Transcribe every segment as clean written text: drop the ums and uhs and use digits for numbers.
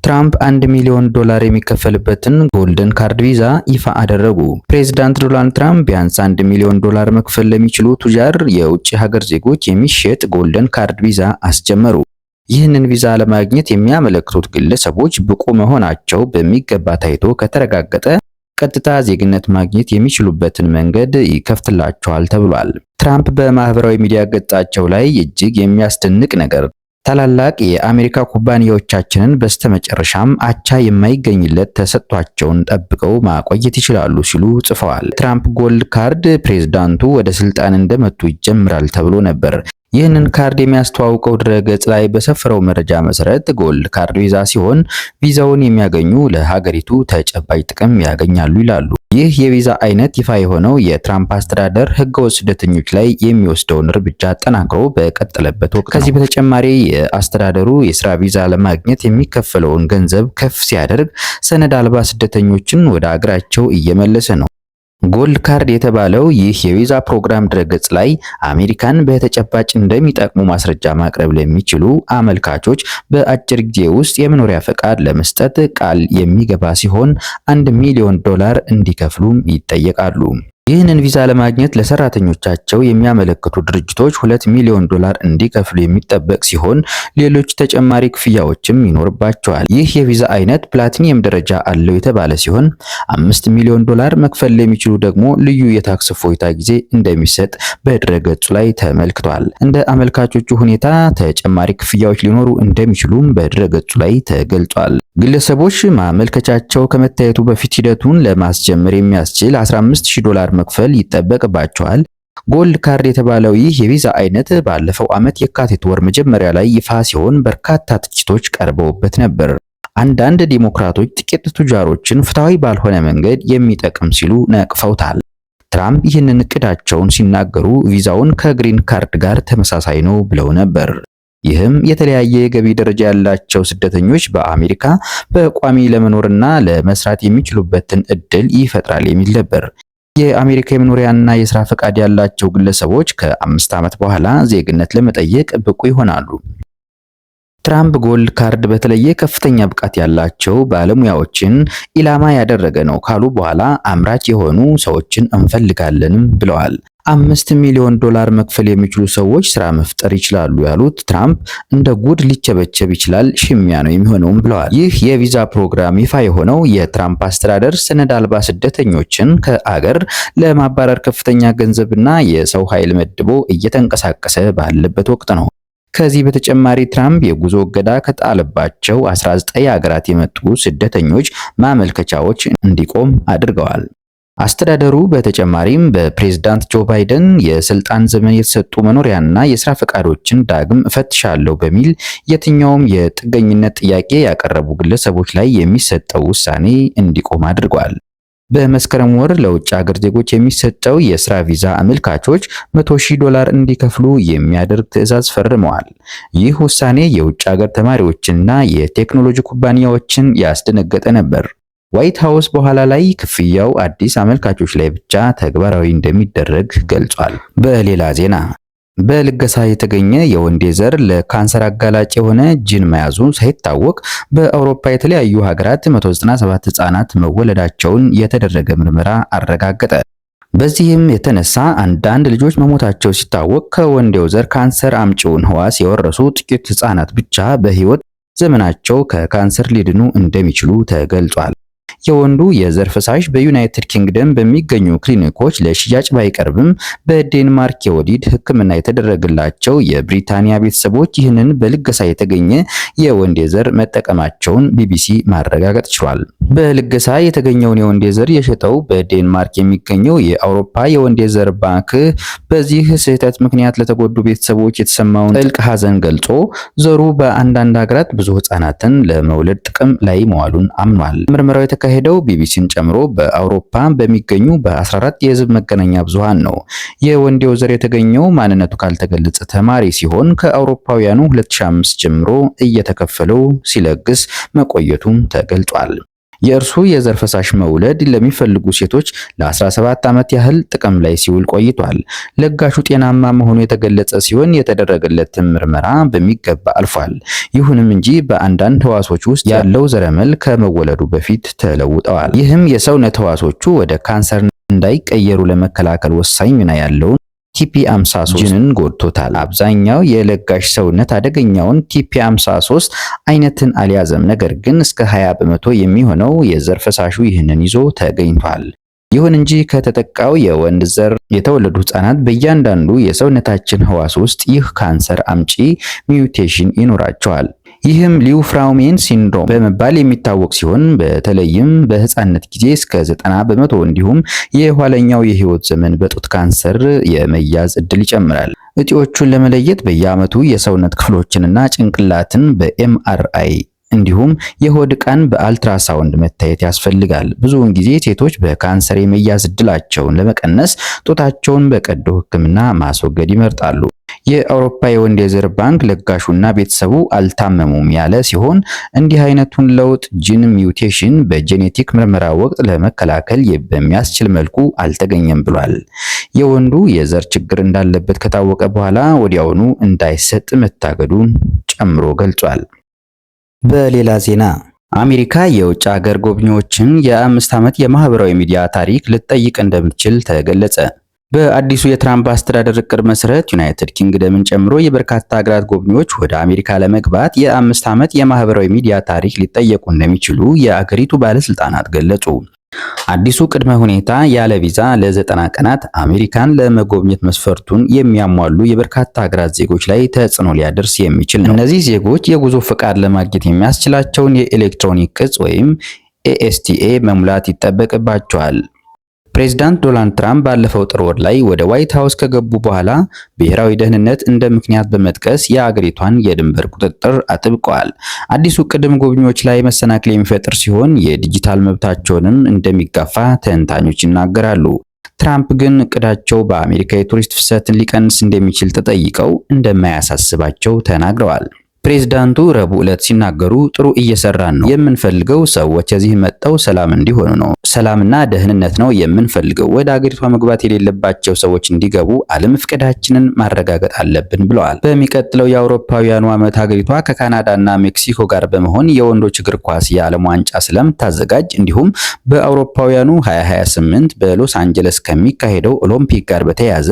ትራምፕ $1 ሚሊዮን የሚከፈልበትን ጎልደን ካርድ ቪዛ ይፋ አደረጉ። ፕሬዝዳንት ዶናልድ ትራምፕ ቢያንስ $1 ሚሊዮን መክፈል ለሚችሉ ቱጃር የውጭ ሀገር ዜጎች የሚሸጥ ጎልደን ካርድ ቪዛ አስጀመሩ። ይህንን ቪዛ ለማግኘት የሚያመለክቱት ግለሰቦች ብቁ መሆናቸው በሚገባ ታይቶ ከተረጋገጠ ቀጥታ ዜግነት ማግኘት የሚችሉበትን መንገድ ይከፍትላቸዋል ተብሏል። ትራምፕ በማህበራዊ ሚዲያ ገጻቸው ላይ እጅግ የሚያስደንቅ ነገር ታላላቅ የአሜሪካ ኩባንያዎቻችንን በስተመጨረሻም አቻ የማይገኝለት ተሰጥቷቸውን ጠብቀው ማቆየት ይችላሉ ሲሉ ጽፈዋል። ትራምፕ ጎልድ ካርድ ፕሬዝዳንቱ ወደ ስልጣን እንደመጡ ይጀምራል ተብሎ ነበር። ይህንን ካርድ የሚያስተዋውቀው ድረገጽ ላይ በሰፈረው መረጃ መሰረት ጎልድ ካርድ ቪዛ ሲሆን ቪዛውን የሚያገኙ ለሀገሪቱ ተጨባጭ ጥቅም ያገኛሉ ይላሉ። ይህ የቪዛ አይነት ይፋ የሆነው የትራምፕ አስተዳደር ህገወጥ ስደተኞች ላይ የሚወስደውን እርምጃ አጠናክሮ በቀጠለበት ወቅት ነው። ከዚህ በተጨማሪ የአስተዳደሩ የስራ ቪዛ ለማግኘት የሚከፈለውን ገንዘብ ከፍ ሲያደርግ ሰነድ አልባ ስደተኞችን ወደ አገራቸው እየመለሰ ነው። ጎልድ ካርድ የተባለው ይህ የቪዛ ፕሮግራም ድረገጽ ላይ አሜሪካን በተጨባጭ እንደሚጠቅሙ ማስረጃ ማቅረብ ለሚችሉ አመልካቾች በአጭር ጊዜ ውስጥ የመኖሪያ ፈቃድ ለመስጠት ቃል የሚገባ ሲሆን $1 ሚሊዮን እንዲከፍሉም ይጠየቃሉ። ይህንን ቪዛ ለማግኘት ለሰራተኞቻቸው የሚያመለክቱ ድርጅቶች $2 ሚሊዮን እንዲከፍሉ የሚጠበቅ ሲሆን ሌሎች ተጨማሪ ክፍያዎችም ይኖርባቸዋል። ይህ የቪዛ አይነት ፕላቲኒየም ደረጃ አለው የተባለ ሲሆን $5 ሚሊዮን መክፈል ለሚችሉ ደግሞ ልዩ የታክስ እፎይታ ጊዜ እንደሚሰጥ በድረገጹ ላይ ተመልክቷል። እንደ አመልካቾቹ ሁኔታ ተጨማሪ ክፍያዎች ሊኖሩ እንደሚችሉም በድረገጹ ላይ ተገልጿል። ግለሰቦች ማመልከቻቸው ከመታየቱ በፊት ሂደቱን ለማስጀመር የሚያስችል $15000 መክፈል ይጠበቅባቸዋል። ጎልድ ካርድ የተባለው ይህ የቪዛ አይነት ባለፈው ዓመት የካቲት ወር መጀመሪያ ላይ ይፋ ሲሆን በርካታ ትችቶች ቀርበውበት ነበር። አንዳንድ ዲሞክራቶች ጥቂት ቱጃሮችን ፍትሃዊ ባልሆነ መንገድ የሚጠቅም ሲሉ ነቅፈውታል። ትራምፕ ይህንን እቅዳቸውን ሲናገሩ ቪዛውን ከግሪን ካርድ ጋር ተመሳሳይ ነው ብለው ነበር። ይህም የተለያየ የገቢ ደረጃ ያላቸው ስደተኞች በአሜሪካ በቋሚ ለመኖርና ለመስራት የሚችሉበትን እድል ይፈጥራል የሚል ነበር። የአሜሪካ የመኖሪያና የስራ ፈቃድ ያላቸው ግለሰቦች ከ5 ዓመት በኋላ ዜግነት ለመጠየቅ ብቁ ይሆናሉ። ትራምፕ ጎልድ ካርድ በተለየ ከፍተኛ ብቃት ያላቸው ባለሙያዎችን ኢላማ ያደረገ ነው ካሉ በኋላ አምራች የሆኑ ሰዎችን እንፈልጋለንም ብለዋል። $5 ሚሊዮን መክፈል የሚችሉ ሰዎች ስራ መፍጠር ይችላሉ ያሉት ትራምፕ እንደ ጉድ ሊቸበቸብ ይችላል፣ ሽሚያ ነው የሚሆነውም ብለዋል። ይህ የቪዛ ፕሮግራም ይፋ የሆነው የትራምፕ አስተዳደር ሰነድ አልባ ስደተኞችን ከአገር ለማባረር ከፍተኛ ገንዘብና የሰው ኃይል መድቦ እየተንቀሳቀሰ ባለበት ወቅት ነው። ከዚህ በተጨማሪ ትራምፕ የጉዞ እገዳ ከጣለባቸው 19 ሀገራት የመጡ ስደተኞች ማመልከቻዎች እንዲቆም አድርገዋል። አስተዳደሩ በተጨማሪም በፕሬዝዳንት ጆ ባይደን የስልጣን ዘመን የተሰጡ መኖሪያና የስራ ፈቃዶችን ዳግም እፈትሻለሁ በሚል የትኛውም የጥገኝነት ጥያቄ ያቀረቡ ግለሰቦች ላይ የሚሰጠው ውሳኔ እንዲቆም አድርጓል። በመስከረም ወር ለውጭ ሀገር ዜጎች የሚሰጠው የስራ ቪዛ አመልካቾች $100,000 እንዲከፍሉ የሚያደርግ ትዕዛዝ ፈርመዋል። ይህ ውሳኔ የውጭ ሀገር ተማሪዎችንና የቴክኖሎጂ ኩባንያዎችን ያስደነገጠ ነበር። ዋይት ሃውስ በኋላ ላይ ክፍያው አዲስ አመልካቾች ላይ ብቻ ተግባራዊ እንደሚደረግ ገልጿል። በሌላ ዜና በልገሳ የተገኘ የወንዴ ዘር ለካንሰር አጋላጭ የሆነ ጂን መያዙ ሳይታወቅ በአውሮፓ የተለያዩ ሀገራት 197 ህጻናት መወለዳቸውን የተደረገ ምርመራ አረጋገጠ። በዚህም የተነሳ አንዳንድ ልጆች መሞታቸው ሲታወቅ ከወንዴው ዘር ካንሰር አምጪውን ህዋስ የወረሱ ጥቂት ህጻናት ብቻ በህይወት ዘመናቸው ከካንሰር ሊድኑ እንደሚችሉ ተገልጿል። የወንዱ የዘር ፈሳሽ በዩናይትድ ኪንግደም በሚገኙ ክሊኒኮች ለሽያጭ ባይቀርብም በዴንማርክ የወሊድ ሕክምና የተደረገላቸው የብሪታንያ ቤተሰቦች ይህንን በልገሳ የተገኘ የወንዴ ዘር መጠቀማቸውን ቢቢሲ ማረጋገጥ ችሏል። በልገሳ የተገኘውን የወንዴ ዘር የሸጠው በዴንማርክ የሚገኘው የአውሮፓ የወንዴ ዘር ባንክ በዚህ ስህተት ምክንያት ለተጎዱ ቤተሰቦች የተሰማውን ጥልቅ ሐዘን ገልጾ ዘሩ በአንዳንድ ሀገራት ብዙ ህጻናትን ለመውለድ ጥቅም ላይ መዋሉን አምኗል። ምርመራው የተካሄደው ቢቢሲን ጨምሮ በአውሮፓ በሚገኙ በ14 የህዝብ መገናኛ ብዙሃን ነው። የወንዴው ዘር የተገኘው ማንነቱ ካልተገለጸ ተማሪ ሲሆን ከአውሮፓውያኑ 2005 ጀምሮ እየተከፈለው ሲለግስ መቆየቱም ተገልጿል። የእርሱ የዘር ፈሳሽ መውለድ ለሚፈልጉ ሴቶች ለ17 ዓመት ያህል ጥቅም ላይ ሲውል ቆይቷል። ለጋሹ ጤናማ መሆኑ የተገለጸ ሲሆን የተደረገለትን ምርመራ በሚገባ አልፏል። ይሁንም እንጂ በአንዳንድ ህዋሶች ውስጥ ያለው ዘረመል ከመወለዱ በፊት ተለውጠዋል። ይህም የሰውነት ህዋሶቹ ወደ ካንሰር እንዳይቀየሩ ለመከላከል ወሳኝ ሚና ያለውን ቲፒ53 ጂንን ጎድቶታል። አብዛኛው የለጋሽ ሰውነት አደገኛውን ቲፒ53 አይነትን አልያዘም። ነገር ግን እስከ 20 በመቶ የሚሆነው የዘር ፈሳሹ ይህንን ይዞ ተገኝቷል። ይሁን እንጂ ከተጠቃው የወንድ ዘር የተወለዱ ህጻናት በእያንዳንዱ የሰውነታችን ህዋስ ውስጥ ይህ ካንሰር አምጪ ሚውቴሽን ይኖራቸዋል። ይህም ሊውፍራውሜን ሲንድሮም በመባል የሚታወቅ ሲሆን በተለይም በህፃንነት ጊዜ እስከ 90 በመቶ እንዲሁም የኋለኛው የህይወት ዘመን በጡት ካንሰር የመያዝ እድል ይጨምራል። እጢዎቹን ለመለየት በየዓመቱ የሰውነት ክፍሎችንና ጭንቅላትን በኤምአርአይ እንዲሁም የሆድ ዕቃን በአልትራሳውንድ መታየት ያስፈልጋል። ብዙውን ጊዜ ሴቶች በካንሰር የመያዝ እድላቸውን ለመቀነስ ጡታቸውን በቀዶ ሕክምና ማስወገድ ይመርጣሉ። የአውሮፓ የወንድ የዘር ባንክ ለጋሹና ቤተሰቡ አልታመሙም ያለ ሲሆን እንዲህ አይነቱን ለውጥ ጂን ሚውቴሽን በጄኔቲክ ምርመራ ወቅት ለመከላከል በሚያስችል መልኩ አልተገኘም ብሏል። የወንዱ የዘር ችግር እንዳለበት ከታወቀ በኋላ ወዲያውኑ እንዳይሰጥ መታገዱን ጨምሮ ገልጿል። በሌላ ዜና አሜሪካ የውጭ ሀገር ጎብኚዎችን የ5 ዓመት የማህበራዊ ሚዲያ ታሪክ ልትጠይቅ እንደምትችል ተገለጸ። በአዲሱ የትራምፕ አስተዳደር እቅድ መሰረት ዩናይትድ ኪንግደምን ጨምሮ የበርካታ ሀገራት ጎብኚዎች ወደ አሜሪካ ለመግባት የ5 ዓመት የማህበራዊ ሚዲያ ታሪክ ሊጠየቁ እንደሚችሉ የአገሪቱ ባለስልጣናት ገለጹ። አዲሱ ቅድመ ሁኔታ ያለ ቪዛ ለ90 ቀናት አሜሪካን ለመጎብኘት መስፈርቱን የሚያሟሉ የበርካታ ሀገራት ዜጎች ላይ ተጽዕኖ ሊያደርስ የሚችል ነው። እነዚህ ዜጎች የጉዞ ፈቃድ ለማግኘት የሚያስችላቸውን የኤሌክትሮኒክ ቅጽ ወይም ኤኤስቲኤ መሙላት ይጠበቅባቸዋል። ፕሬዚዳንት ዶናልድ ትራምፕ ባለፈው ጥር ወር ላይ ወደ ዋይት ሃውስ ከገቡ በኋላ ብሔራዊ ደህንነት እንደ ምክንያት በመጥቀስ የአገሪቷን የድንበር ቁጥጥር አጥብቀዋል። አዲሱ ቅድም ጎብኚዎች ላይ መሰናክል የሚፈጥር ሲሆን የዲጂታል መብታቸውንም እንደሚጋፋ ተንታኞች ይናገራሉ። ትራምፕ ግን እቅዳቸው በአሜሪካ የቱሪስት ፍሰትን ሊቀንስ እንደሚችል ተጠይቀው እንደማያሳስባቸው ተናግረዋል። ፕሬዝዳንቱ ረቡዕ ዕለት ሲናገሩ ጥሩ እየሰራን ነው። የምንፈልገው ሰዎች እዚህ መጥተው ሰላም እንዲሆኑ ነው። ሰላምና ደህንነት ነው የምንፈልገው። ወደ አገሪቷ መግባት የሌለባቸው ሰዎች እንዲገቡ አለመፍቀዳችንን ማረጋገጥ አለብን ብለዋል። በሚቀጥለው የአውሮፓውያኑ ዓመት ሀገሪቷ ከካናዳና ሜክሲኮ ጋር በመሆን የወንዶች እግር ኳስ የዓለም ዋንጫ ስለምታዘጋጅ እንዲሁም በአውሮፓውያኑ 2028 በሎስ አንጀለስ ከሚካሄደው ኦሎምፒክ ጋር በተያያዘ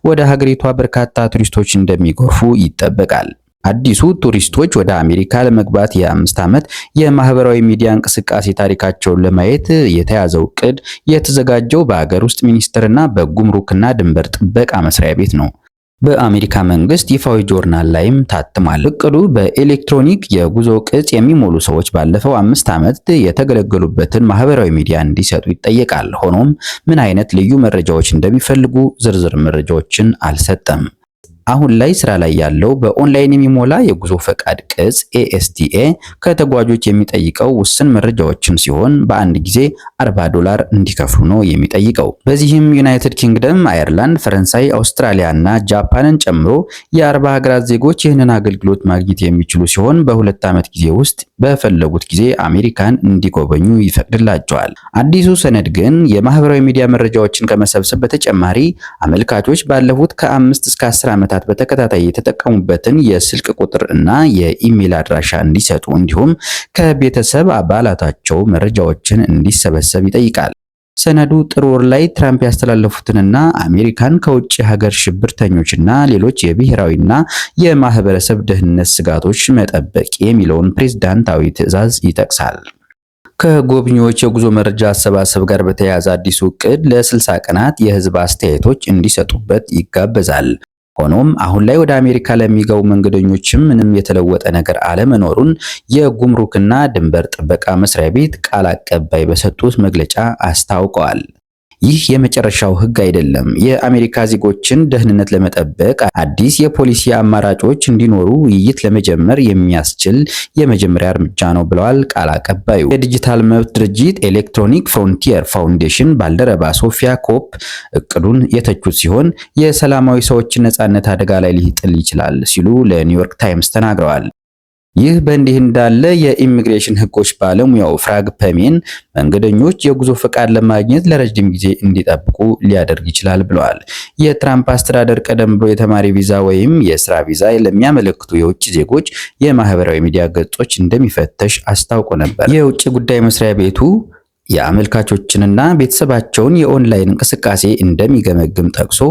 ወደ ሀገሪቷ በርካታ ቱሪስቶች እንደሚጎርፉ ይጠበቃል። አዲሱ ቱሪስቶች ወደ አሜሪካ ለመግባት የ5 ዓመት የማህበራዊ ሚዲያ እንቅስቃሴ ታሪካቸውን ለማየት የተያዘው እቅድ የተዘጋጀው በአገር ውስጥ ሚኒስቴርና በጉምሩክና ድንበር ጥበቃ መስሪያ ቤት ነው። በአሜሪካ መንግስት ይፋዊ ጆርናል ላይም ታትሟል። እቅዱ በኤሌክትሮኒክ የጉዞ ቅጽ የሚሞሉ ሰዎች ባለፈው 5 ዓመት የተገለገሉበትን ማህበራዊ ሚዲያ እንዲሰጡ ይጠየቃል። ሆኖም ምን አይነት ልዩ መረጃዎች እንደሚፈልጉ ዝርዝር መረጃዎችን አልሰጠም። አሁን ላይ ስራ ላይ ያለው በኦንላይን የሚሞላ የጉዞ ፈቃድ ቅጽ ኤኤስቲኤ ከተጓዦች የሚጠይቀው ውስን መረጃዎችን ሲሆን በአንድ ጊዜ $40 እንዲከፍሉ ነው የሚጠይቀው። በዚህም ዩናይትድ ኪንግደም፣ አየርላንድ፣ ፈረንሳይ፣ አውስትራሊያ እና ጃፓንን ጨምሮ የ40 ሀገራት ዜጎች ይህንን አገልግሎት ማግኘት የሚችሉ ሲሆን በ2 ዓመት ጊዜ ውስጥ በፈለጉት ጊዜ አሜሪካን እንዲጎበኙ ይፈቅድላቸዋል። አዲሱ ሰነድ ግን የማህበራዊ ሚዲያ መረጃዎችን ከመሰብሰብ በተጨማሪ አመልካቾች ባለፉት ከ5 እስከ 10 ዓመታት በተከታታይ የተጠቀሙበትን የስልክ ቁጥር እና የኢሜል አድራሻ እንዲሰጡ እንዲሁም ከቤተሰብ አባላታቸው መረጃዎችን እንዲሰበሰብ ይጠይቃል። ሰነዱ ጥር ወር ላይ ትራምፕ ያስተላለፉትንና አሜሪካን ከውጭ ሀገር ሽብርተኞችና ሌሎች የብሔራዊና የማህበረሰብ ደህንነት ስጋቶች መጠበቅ የሚለውን ፕሬዝዳንታዊ ትዕዛዝ ይጠቅሳል። ከጎብኚዎች የጉዞ መረጃ አሰባሰብ ጋር በተያያዘ አዲሱ እቅድ ለ60 ቀናት የህዝብ አስተያየቶች እንዲሰጡበት ይጋበዛል። ሆኖም አሁን ላይ ወደ አሜሪካ ለሚገቡ መንገደኞችም ምንም የተለወጠ ነገር አለመኖሩን የጉምሩክና ድንበር ጥበቃ መስሪያ ቤት ቃል አቀባይ በሰጡት መግለጫ አስታውቀዋል። ይህ የመጨረሻው ህግ አይደለም። የአሜሪካ ዜጎችን ደህንነት ለመጠበቅ አዲስ የፖሊሲ አማራጮች እንዲኖሩ ውይይት ለመጀመር የሚያስችል የመጀመሪያ እርምጃ ነው ብለዋል ቃል አቀባዩ። የዲጂታል መብት ድርጅት ኤሌክትሮኒክ ፍሮንቲየር ፋውንዴሽን ባልደረባ ሶፊያ ኮፕ እቅዱን የተቹት ሲሆን የሰላማዊ ሰዎችን ነጻነት አደጋ ላይ ሊጥል ይችላል ሲሉ ለኒውዮርክ ታይምስ ተናግረዋል። ይህ በእንዲህ እንዳለ የኢሚግሬሽን ሕጎች ባለሙያው ፍራግ ፐሜን መንገደኞች የጉዞ ፈቃድ ለማግኘት ለረጅም ጊዜ እንዲጠብቁ ሊያደርግ ይችላል ብለዋል። የትራምፕ አስተዳደር ቀደም ብሎ የተማሪ ቪዛ ወይም የስራ ቪዛ ለሚያመለክቱ የውጭ ዜጎች የማህበራዊ ሚዲያ ገጾች እንደሚፈተሽ አስታውቆ ነበር። የውጭ ጉዳይ መስሪያ ቤቱ የአመልካቾችንና ቤተሰባቸውን የኦንላይን እንቅስቃሴ እንደሚገመግም ጠቅሶ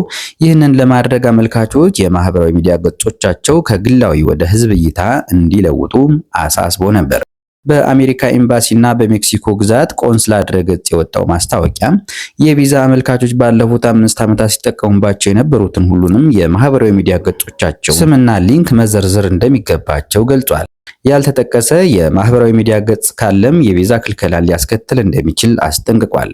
ይህንን ለማድረግ አመልካቾች የማህበራዊ ሚዲያ ገጾቻቸው ከግላዊ ወደ ህዝብ እይታ እንዲለውጡ አሳስቦ ነበር። በአሜሪካ ኤምባሲና በሜክሲኮ ግዛት ቆንስላ ድረገጽ የወጣው ማስታወቂያ የቪዛ አመልካቾች ባለፉት 5 ዓመታት ሲጠቀሙባቸው የነበሩትን ሁሉንም የማህበራዊ ሚዲያ ገጾቻቸው ስምና ሊንክ መዘርዘር እንደሚገባቸው ገልጿል። ያልተጠቀሰ የማህበራዊ ሚዲያ ገጽ ካለም የቪዛ ክልከላን ሊያስከትል እንደሚችል አስጠንቅቋል።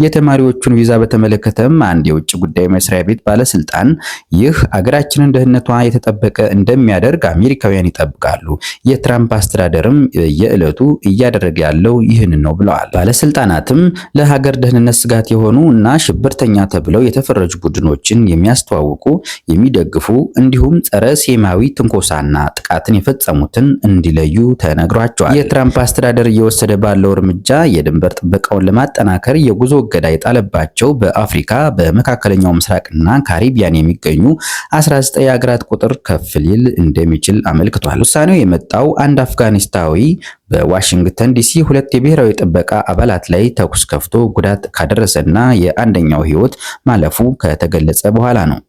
የተማሪዎቹን ቪዛ በተመለከተም አንድ የውጭ ጉዳይ መስሪያ ቤት ባለስልጣን ይህ አገራችንን ደህንነቷ የተጠበቀ እንደሚያደርግ አሜሪካውያን ይጠብቃሉ፣ የትራምፕ አስተዳደርም የዕለቱ እያደረገ ያለው ይህን ነው ብለዋል። ባለስልጣናትም ለሀገር ደህንነት ስጋት የሆኑ እና ሽብርተኛ ተብለው የተፈረጁ ቡድኖችን የሚያስተዋውቁ፣ የሚደግፉ እንዲሁም ጸረ ሴማዊ ትንኮሳና ጥቃትን የፈጸሙትን እንዲለዩ ተነግሯቸዋል። የትራምፕ አስተዳደር እየወሰደ ባለው እርምጃ የድንበር ጥበቃውን ለማጠናከር የጉዞ እገዳ የጣለባቸው በአፍሪካ በመካከለኛው ምስራቅና ካሪቢያን የሚገኙ 19 ሀገራት ቁጥር ከፍ ሊል እንደሚችል አመልክቷል። ውሳኔው የመጣው አንድ አፍጋኒስታዊ በዋሽንግተን ዲሲ 2 የብሔራዊ ጥበቃ አባላት ላይ ተኩስ ከፍቶ ጉዳት ካደረሰና የአንደኛው ሕይወት ማለፉ ከተገለጸ በኋላ ነው።